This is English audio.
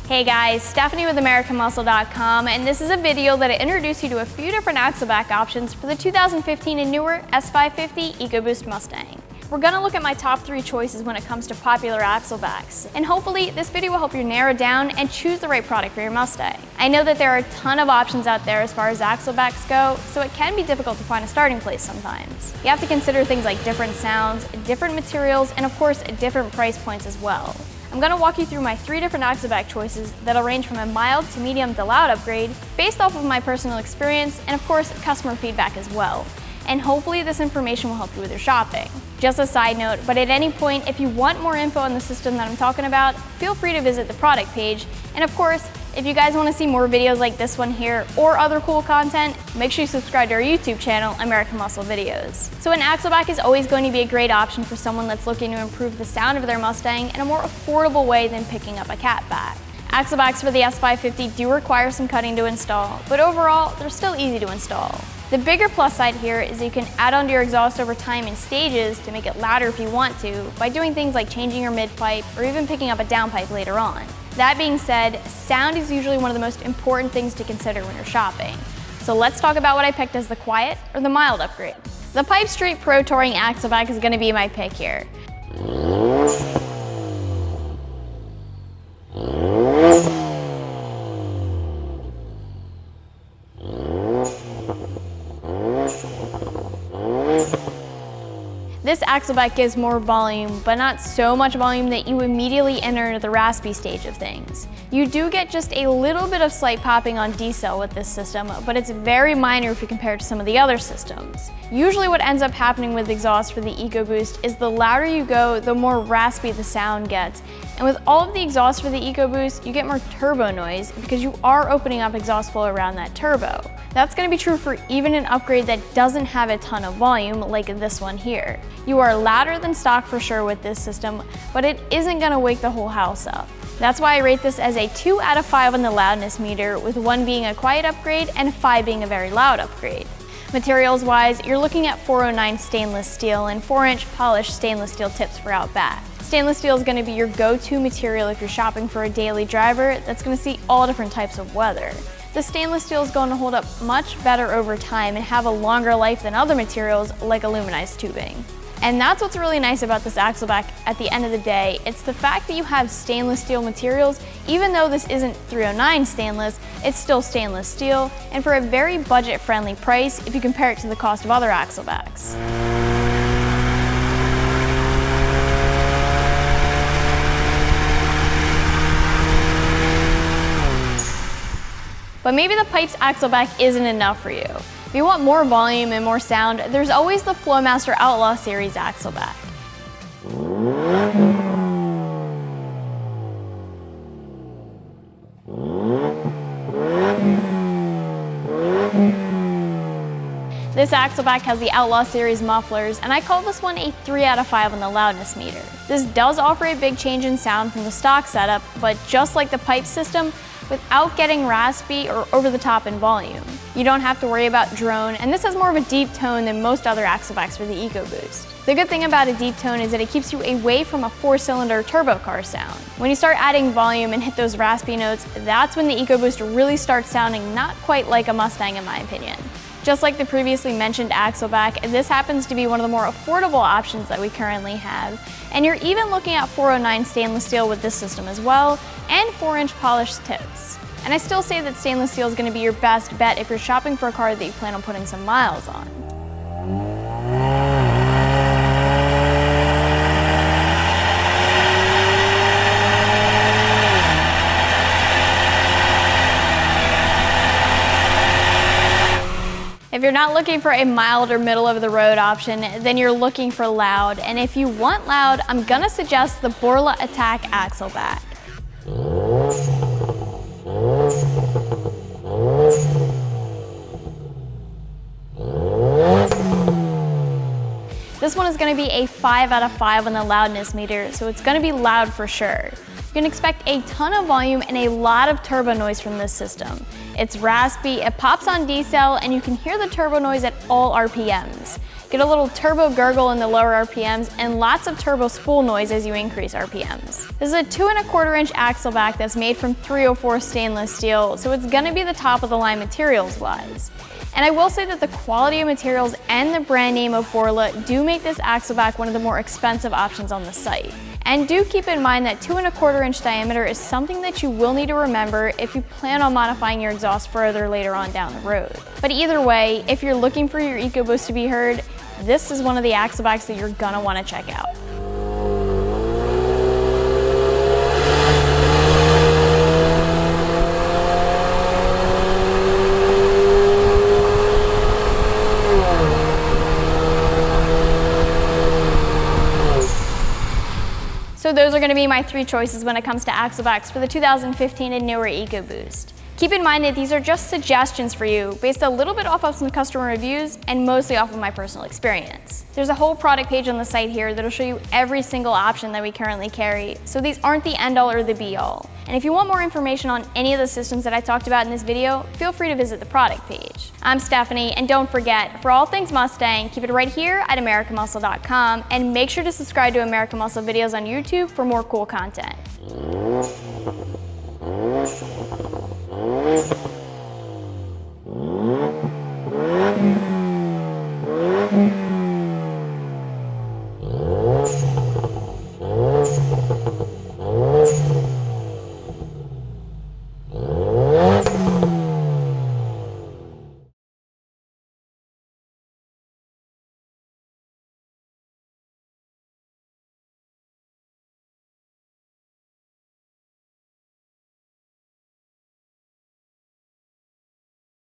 Hey guys, Stephanie with AmericanMuscle.com, and this is a video that I introduce you to a few different axleback options for the 2015 and newer S550 EcoBoost Mustang. We're gonna look at my top 3 choices when it comes to popular axlebacks, and hopefully this video will help you narrow down and choose the right product for your Mustang. I know that there are a ton of options out there as far as axlebacks go, so it can be difficult to find a starting place sometimes. You have to consider things like different sounds, different materials, and of course different price points as well. I'm going to walk you through my 3 different axleback choices that'll range from a mild to medium to loud upgrade based off of my personal experience and of course customer feedback as well. And hopefully this information will help you with your shopping. Just a side note, but at any point if you want more info on the system that I'm talking about, feel free to visit the product page. And of course, if you guys want to see more videos like this one here or other cool content, make sure you subscribe to our YouTube channel, American Muscle Videos. So an axleback is always going to be a great option for someone that's looking to improve the sound of their Mustang in a more affordable way than picking up a catback. Axlebacks for the S550 do require some cutting to install, but overall, they're still easy to install. The bigger plus side here is that you can add onto your exhaust over time in stages to make it louder if you want to, by doing things like changing your mid-pipe or even picking up a downpipe later on. That being said, sound is usually one of the most important things to consider when you're shopping. So let's talk about what I picked as the quiet or the mild upgrade. The Pypes Street Pro Touring Axleback is going to be my pick here. This axleback gives more volume, but not so much volume that you immediately enter into the raspy stage of things. You do get just a little bit of slight popping on decel with this system, but it's very minor if you compare it to some of the other systems. Usually what ends up happening with exhaust for the EcoBoost is the louder you go, the more raspy the sound gets. And with all of the exhaust for the EcoBoost, you get more turbo noise because you are opening up exhaust flow around that turbo. That's going to be true for even an upgrade that doesn't have a ton of volume like this one here. You are louder than stock for sure with this system, but it isn't going to wake the whole house up. That's why I rate this as a 2 out of 5 on the loudness meter, with 1 being a quiet upgrade and 5 being a very loud upgrade. Materials wise, you're looking at 409 stainless steel and 4-inch polished stainless steel tips for out back. Stainless steel is going to be your go-to material if you're shopping for a daily driver that's going to see all different types of weather. The stainless steel is going to hold up much better over time and have a longer life than other materials like aluminized tubing. And that's what's really nice about this axleback at the end of the day. It's the fact that you have stainless steel materials. Even though this isn't 309 stainless, it's still stainless steel, and for a very budget-friendly price if you compare it to the cost of other axlebacks. But maybe the Pypes axleback isn't enough for you. If you want more volume and more sound, there's always the Flowmaster Outlaw series axleback. This axleback has the Outlaw series mufflers, and I call this one a 3 out of 5 on the loudness meter. This does offer a big change in sound from the stock setup, but just like the Pypes system, without getting raspy or over the top in volume. You don't have to worry about drone, and this has more of a deep tone than most other axlebacks for the EcoBoost. The good thing about a deep tone is that it keeps you away from a 4-cylinder turbo car sound. When you start adding volume and hit those raspy notes, that's when the EcoBoost really starts sounding not quite like a Mustang in my opinion. Just like the previously mentioned axleback, this happens to be one of the more affordable options that we currently have. And you're even looking at 409 stainless steel with this system as well, and 4-inch polished tips. And I still say that stainless steel is going to be your best bet if you're shopping for a car that you plan on putting some miles on. If you're not looking for a mild or middle of the road option, then you're looking for loud. And if you want loud, I'm gonna suggest the Borla ATAK axleback. This one is gonna be a 5 out of 5 on the loudness meter, so it's gonna be loud for sure. You can expect a ton of volume and a lot of turbo noise from this system. It's raspy, it pops on decel, and you can hear the turbo noise at all RPMs. Get a little turbo gurgle in the lower RPMs and lots of turbo spool noise as you increase RPMs. This is a 2¼ inch axleback that's made from 304 stainless steel, so it's gonna be the top of the line materials wise. And I will say that the quality of materials and the brand name of Borla do make this axleback one of the more expensive options on the site. And do keep in mind that 2¼ inch diameter is something that you will need to remember if you plan on modifying your exhaust further later on down the road. But either way, if you're looking for your EcoBoost to be heard, this is one of the axlebacks that you're gonna wanna check out. So those are going to be my 3 choices when it comes to axlebacks for the 2015 and newer EcoBoost. Keep in mind that these are just suggestions for you based a little bit off of some customer reviews and mostly off of my personal experience. There's a whole product page on the site here that'll show you every single option that we currently carry, so these aren't the end all or the be all. And if you want more information on any of the systems that I talked about in this video, feel free to visit the product page. I'm Stephanie, and don't forget, for all things Mustang, keep it right here at AmericanMuscle.com, and make sure to subscribe to American Muscle videos on YouTube for more cool content.